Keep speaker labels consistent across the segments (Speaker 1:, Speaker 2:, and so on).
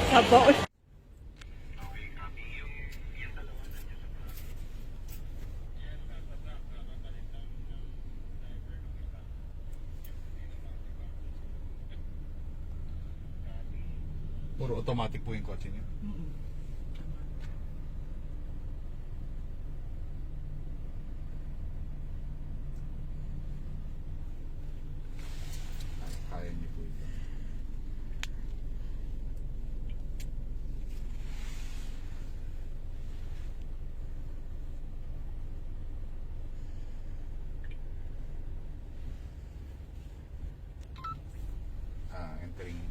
Speaker 1: Sabaw.
Speaker 2: Puro automatic po yung kotse niyo. Kaya niyo po ito. Entering.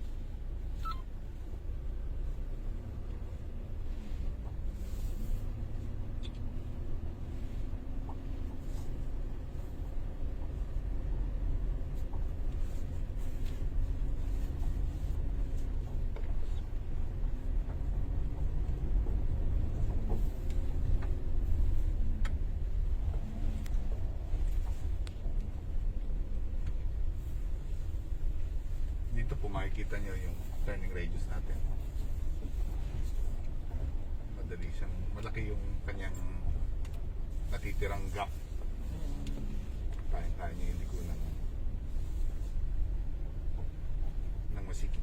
Speaker 2: Dito po makikita nyo yung turning radius natin. Madali siyang, malaki yung kanyang natitirang gap. Kaya nyo hindi ko ng masikip.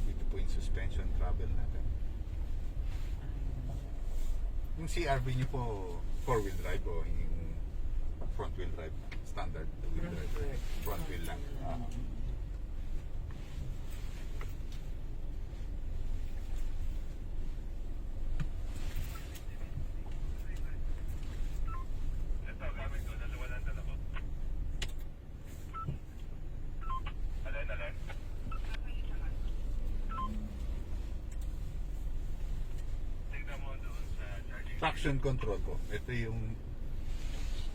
Speaker 2: Dito po yung suspension travel natin. Yung CRV nyo po 4-wheel drive o yung front wheel drive? Standard wheel drive. Front wheel lang.
Speaker 3: Ito, gamit ko. Dalawa lang dalawa. Alin. Tingnan mo doon sa charging.
Speaker 2: Traction control po. Ito yung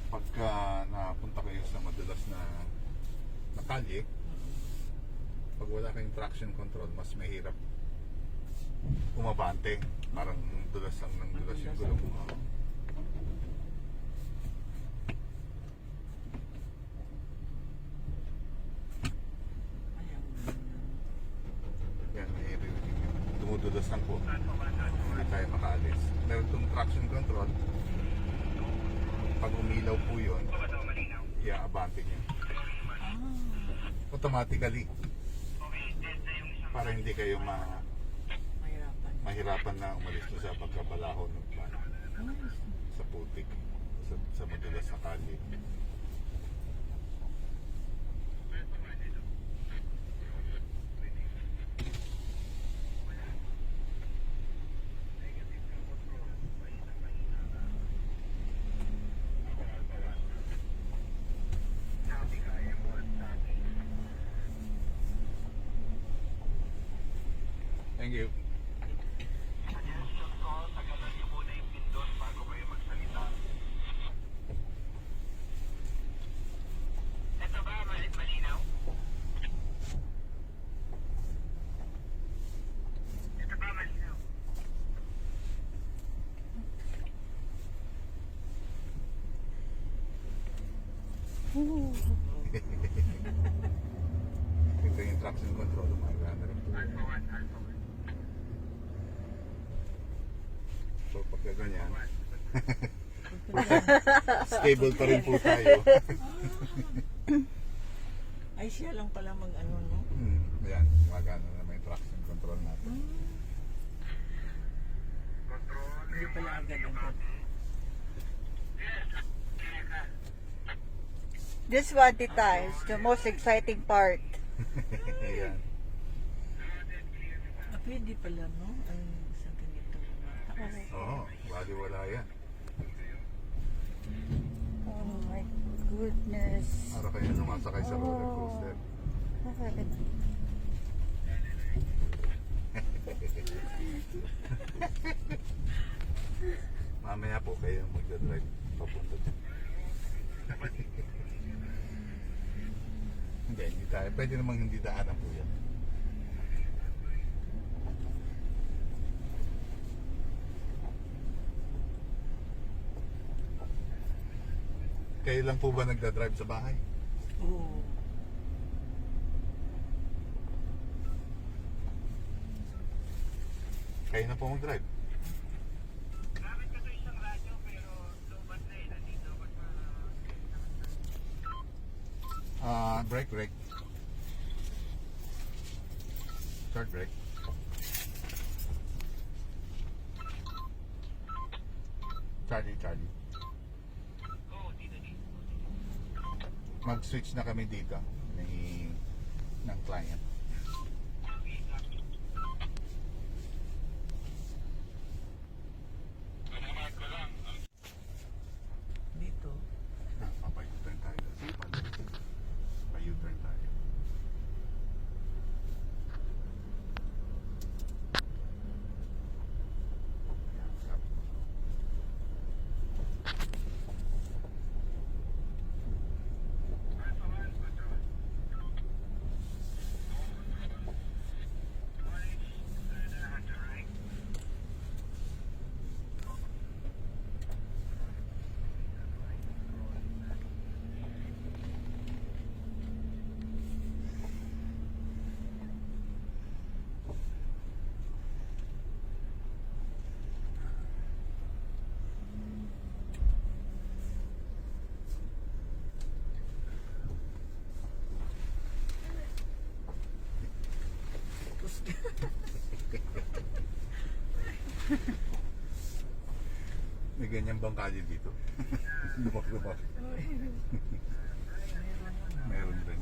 Speaker 2: pagka napunta kayo sa madalas na kalye, pag wala kayong traction control, mas mahirap umabante. Parang dulas lang ng dulas yung gulong mo. Yan, may dumudulas lang po. Hindi tayo makaalis. Meron itong traction control. Pag umilaw po yun, i-abante nyo. Automatically. Para hindi kayo mahirapan na umalis mo sa pagkabalaho ng plan. Sa putik. Sa madulas na kalye. Thank you.
Speaker 3: Tagalan niyo muna yung pindot bago kayo magsalita. Ito ba, malinaw? Ito ba, malinaw?
Speaker 2: Ito yung traction control. Umagana rin po.
Speaker 3: Alpha 1.
Speaker 2: So pagka ganyan, stable pa rin po tayo.
Speaker 1: Ay, siya lang pala mag-ano, no?
Speaker 2: Ayan, umagana na may traction control natin.
Speaker 1: Hindi pala agad-agad. This one, Tita, is the most exciting part.
Speaker 2: Ayan.
Speaker 1: Pwede pala, no? Ay, sa ganito.
Speaker 2: Oo, bali wala yan.
Speaker 4: Oh my goodness.
Speaker 2: Para kayo lumasakay sa roller coaster. Mamaya po kayo magdadrive papunta dyan. Hindi tayo. Pwede namang hindi daanan po yan. Kayo lang po ba nagda-drive sa bahay?
Speaker 4: Oo.
Speaker 2: Kayo na po mag-drive.
Speaker 3: Gamit ko to isang radyo pero lobat na eh. Nandito ako sa...
Speaker 2: Brake. Start brake. Charlie.
Speaker 3: Oo, dito.
Speaker 2: Mag-switch na kami dito ng client.
Speaker 4: Dito.
Speaker 2: Papay-U-turn tayo. Sige, pa-U-turn tayo. Yan, stop. May ganyan bang kalye dito? Lumak. Meron rin.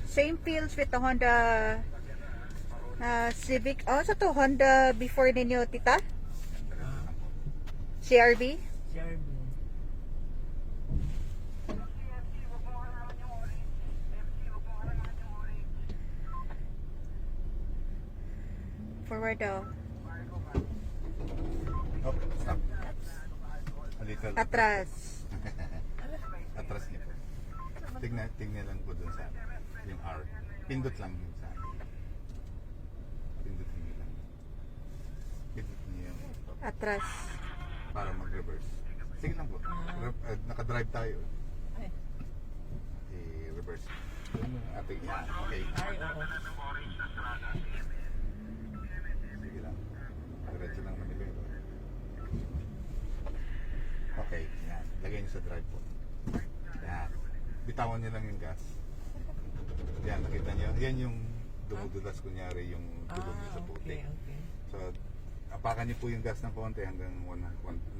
Speaker 1: Same feels with the Honda Civic. Oh, so to Honda before ninyo, tita? CRV?
Speaker 4: CRV.
Speaker 1: Forward daw.
Speaker 2: Oh, stop. A little.
Speaker 1: Atras.
Speaker 2: Atras niyo po. Tingnan lang po dun sa yung R. Pindot lang yun sa Pindot niyo lang. Pindot niyo yung
Speaker 1: Atras.
Speaker 2: para mag-reverse. Sige lang po. Naka-drive tayo.
Speaker 4: Ay.
Speaker 2: I-reverse. Yung ating yan. Okay.
Speaker 4: Ay, oo.
Speaker 2: Sige lang. Diretso lang manibelo. Okay. Yan. Lagay niyo sa drive po. Yan. Bitawan niyo lang yung gas. Yan. Nakita niyo? Yan yung dumudulas kunyari yung tulog niyo sa puti.
Speaker 4: Okay.
Speaker 2: So, apakan niyo po yung gas ng konti hanggang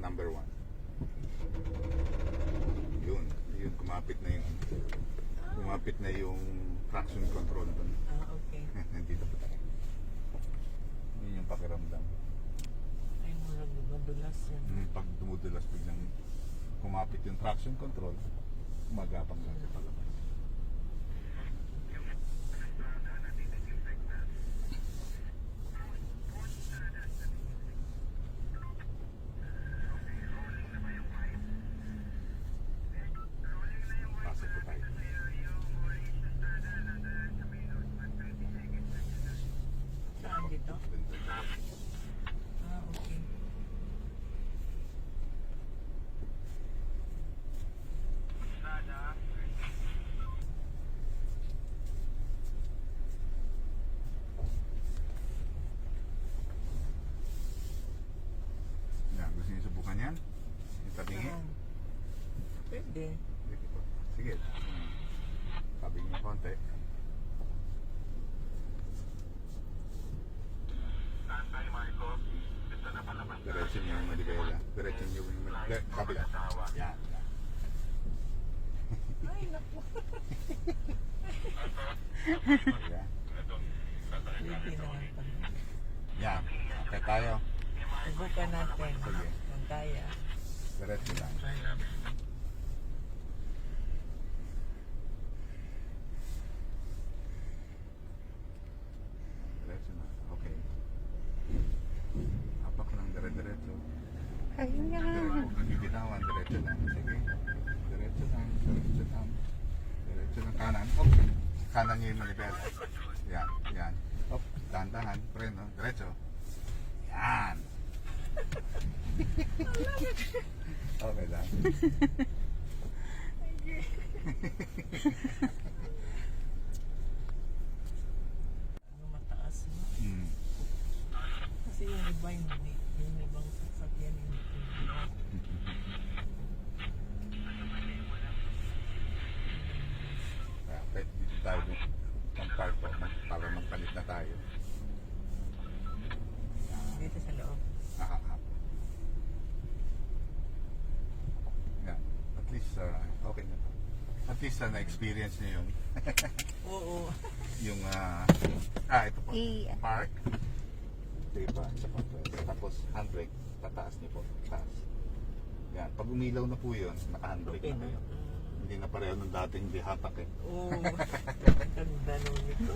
Speaker 2: number 1. Yun kumapit na yung traction control doon.
Speaker 4: Okay.
Speaker 2: Nandito po tayo. Yun yung pakiramdam.
Speaker 4: Ay, murag madulas yan.
Speaker 2: Pag dumudulas biglang kumapit yung traction control, magapang lang sa palabas. Pasok po tayo.
Speaker 4: Saan dito? Okay.
Speaker 2: Yan, gusto niyo subukan yan? Yung tabingi?
Speaker 4: Pwede.
Speaker 2: Sige po. Sige. Tabingi konti.
Speaker 3: Santay Marcos, ito na palabas na.
Speaker 2: Diretso niyo yung malibela. Diretso niyo yung malibela. Kabila. Yan.
Speaker 4: Ay, naku.
Speaker 2: Yan.
Speaker 4: Pwede naman pa.
Speaker 2: Yan. Okay tayo.
Speaker 4: Subukan natin.
Speaker 2: Sige.
Speaker 4: Kung kaya.
Speaker 2: Diretso lang. Diretso lang. Okay. Apak lang dire-diretso.
Speaker 1: Ayun nga.
Speaker 2: Diretso. Bibitawan. Diretso lang. Sige. Diretso lang. Diretso lang. Diretso lang. Kanan. Oh. Kanan niyo yung manibela. Yan. Yan. Oh. Dahan-dahan. Preno. Diretso. Yan. Okay lang.
Speaker 4: Ano mataas na.
Speaker 2: Hmm.
Speaker 4: Kasi yung iba hindi. Yung ibang sasakyan hindi.
Speaker 2: Kaya pwede dito tayo mag-park po para magpalit na tayo.
Speaker 4: Dito sa loob.
Speaker 2: Ah. Yan. At least, okay na. At least, na-experience niyo yung
Speaker 4: Oo.
Speaker 2: yung ito po, park. Diba? Tapos handbrake, tataas niyo po, taas. Yan, pag umilaw na po yun, naka-handbrake
Speaker 4: Okay
Speaker 2: na
Speaker 4: na.
Speaker 2: kayo. Hindi na pareho ng dating hindi hatak eh.
Speaker 4: Oo. Ganda nung nito.